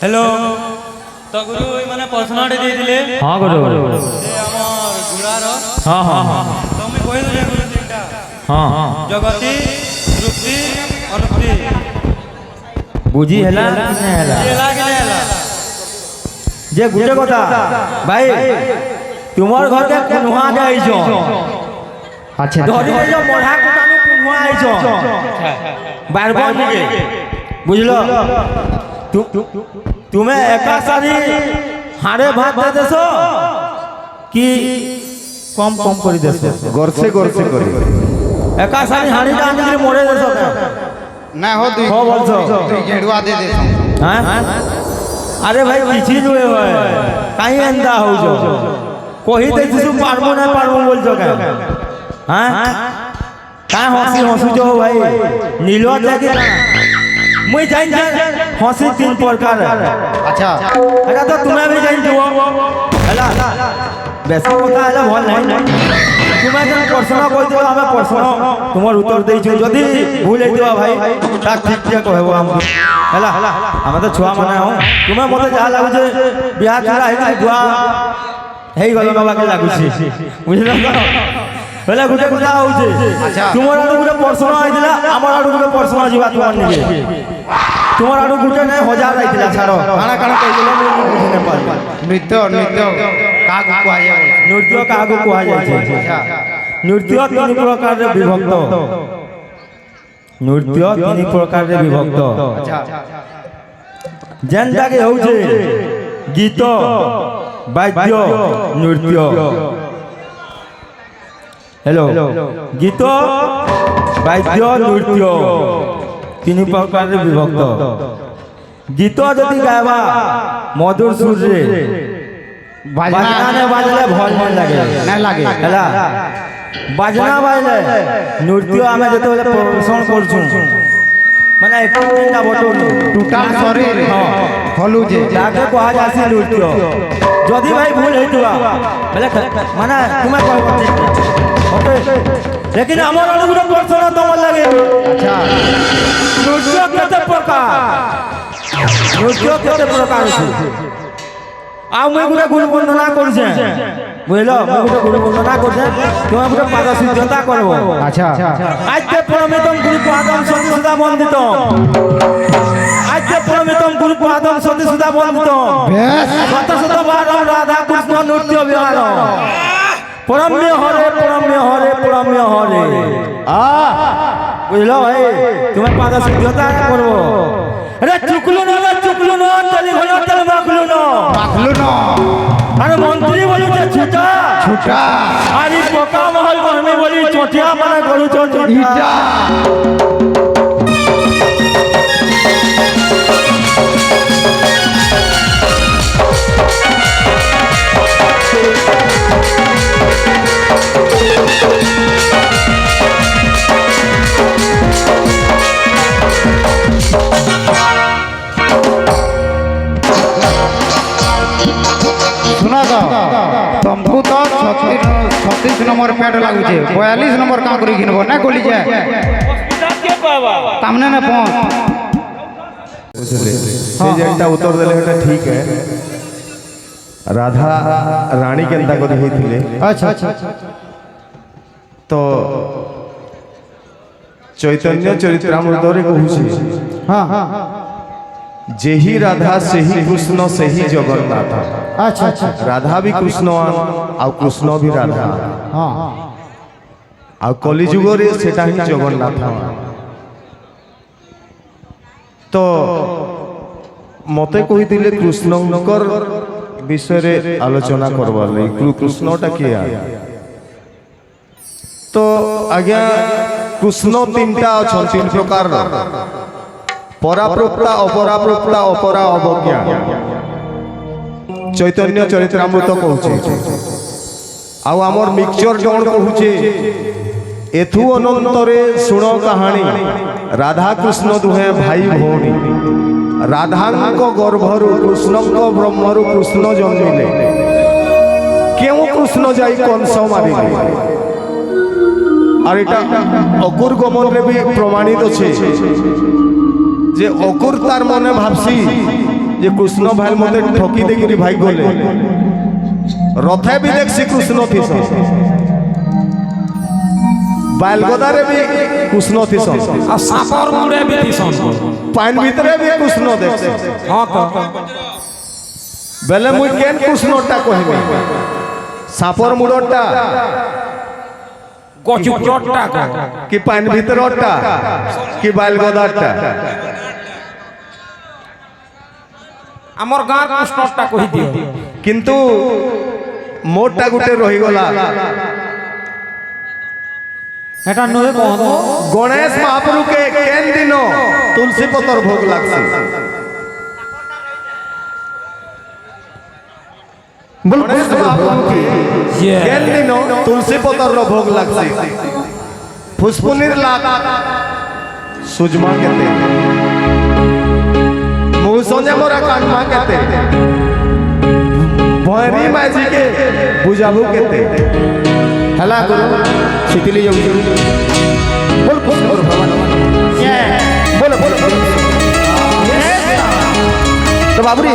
Hello तो गुरु मैंने प्रश्न दे दिले। हाँ गुरु ए हमर गुड़ार हाँ हाँ हाँ तो मैं कहि दे गुरु तीनटा हाँ हाँ जगति तृप्ति अनुक्ति बुझी हैला कि नहीं हैला एला कि नहीं एला जे गुटे कथा भाई तुमर घर के कुनवा जाइछो अच्छा धरी ले जो मोढ़ा कुटानु कुनवा आइछो बारबन के बुझलो तुम्हें एका सारी हारे भात दे देसो कि कम कम करी देसो गरसे गरसे करी एका सारी हाड़ी का आंधी मोड़े देसो ना हो दुई हो बोलछो दुई गेडुआ दे देसो हां अरे भाई किछि जुए होय काई एंदा हो जो कोही देसिसु पारबो ना पारबो बोलछो का हां का हंसी हंसु जो भाई नीलो जाके मुई जाइन हंसी तीन प्रकार अच्छा एटा तो तुम्हें भी जाइन जो हला बेसी কথা हला भल नहीं तुम्हें जन प्रश्न कहि दियो हमें प्रश्न तुमर उत्तर देइ छु जदी भूल हे दियो भाई ता ठीक ठीक कहबो हम हला हमें तो छुआ माने हो तुम्हें मते जा लागु जे बियाह छुरा हे दुआ हे गलो बाबा के लागु छी बुझलो पहले गुटे কথা होउछे अच्छा तुमर आडू गुटे प्रश्न आइदिला हमर आडू गुटे प्रश्न जीवा तुमर निजे तुमर आडू गुटे नै हजार आइदिला छाड़ो काना काना कहि देलो मुई बुझि नै पार नृत्य नृत्य कागु कुआया नृत्य कागु कुआ जाय छै नृत्य तीन प्रकार रे विभक्त नृत्य तीन प्रकार रे विभक्त अच्छा जेनटा के होउछे गीत वाद्य नृत्य हेलो गीत वाद्य नृत्य तीन प्रकार रे विभक्त गीत जदि गायबा मधुर सुर रे बाजना ने बाजले भल मन लागे नहीं लागे हला बाजना बाजले नृत्य आमे जते बेले प्रदर्शन करछु माने एक तीनटा बटो टूटा शरीर हलु जे जाके कहा जासी नृत्य जदि भाई भूल हेतुआ बोले माने तुम्हें कहबो ओके लेकिन हमर अनुगुण प्रश्न तम लागे अच्छा नृत्य केते प्रकार छै आ मुई गुटे गुरु वंदना करछे बुझलो मुई गुटे गुरु वंदना करछे तुम गुटे पाद सिद्धता करबो अच्छा आज ते प्रमितम गुरु पादम सती सदा वंदितम आज ते प्रमितम गुरु पादम सती सदा वंदितम बेस शत शत बार राधा कृष्ण नृत्य विहार परम्य हरे आ बुझलो भाई तुम्हें पाद सिद्धता करबो अरे चुकलु न तली घन तल माखलु न अरे मंत्री बोलू जे छुटा छूटा अरे पोका महल में बोली चोटिया माने करू चोटिया सुना तो तुमको तो 36 नंबर पेट लागू छे 42 नंबर का करी घिनबो ना गोली जे हॉस्पिटल के पावा सामने ना पहुंच से जेंटा उत्तर देले हेटा ठीक है राधा रानी केंता को देथिले अच्छा तो चैतन्य चरित्रामृत रे कहूची हां जेही राधा सेही कृष्ण सेही जगन्नाथ अच्छा राधा भी कृष्ण आ कृष्ण भी राधा हां आ कलिजुग रे सेटा ही जगन्नाथ तो मते कहिदिले कृष्णकर विषय रे आलोचना करबार लई कृष्णटा के आ तो आज्ञा कृष्ण तीनटा अछन तीन प्रकार पराप्रोक्ता अपराप्रोक्ता अपरा अवज्ञा चैतन्य चरित्रामृत कहूचे आउ आमर मिक्सचर जण कहूचे एथु अनंतरे सुण कहानी राधा कृष्ण दुहे भाई भौणी राधांक गर्भरु कृष्णंक ब्रह्मरु कृष्ण जन्मिले केउ कृष्ण जाई कंस मारिले और एटा अकुर गमन रे भी प्रमाणित छे जे अकुर तार मने भाबसी যে কৃষ্ণ ভাই মতে ঠকি দেখিরি ভাই গলে রথে বি দেখছি কৃষ্ণ থিস বালগদারে বি কৃষ্ণ থিস আর সাপর মুড়ে বি দিছন পাইন ভিতরে বি কৃষ্ণ দেখছি হ্যাঁ তো বেলে মুই কেন কৃষ্ণটা কহিবি সাপর মুড়টা গচুকরটা কি পাইন ভিতরটা কি বালগদারটা আমার গাঁ কৃষ্ণটা কহি দিও কিন্তু মোরটা গুটে রহিগলা এটা নয় কহন গণেশ মহাপ্রভুকে কেন দিন তুলসী পতর ভোগ লাগছে গণেশ মহাপ্রভুকে কেন দিন তুলসী পতর ভোগ লাগছে ফুসফুনির লাগ সুজমা কেতে মৌসঞ্জে মোরা কানমা কেতে ভয়রি মাঝিকে বুঝাবু কেতে হেলা গুরু শিথিলি যাଉଛି बोल बोल बोल भगवान बोल बोल तो बाबूरी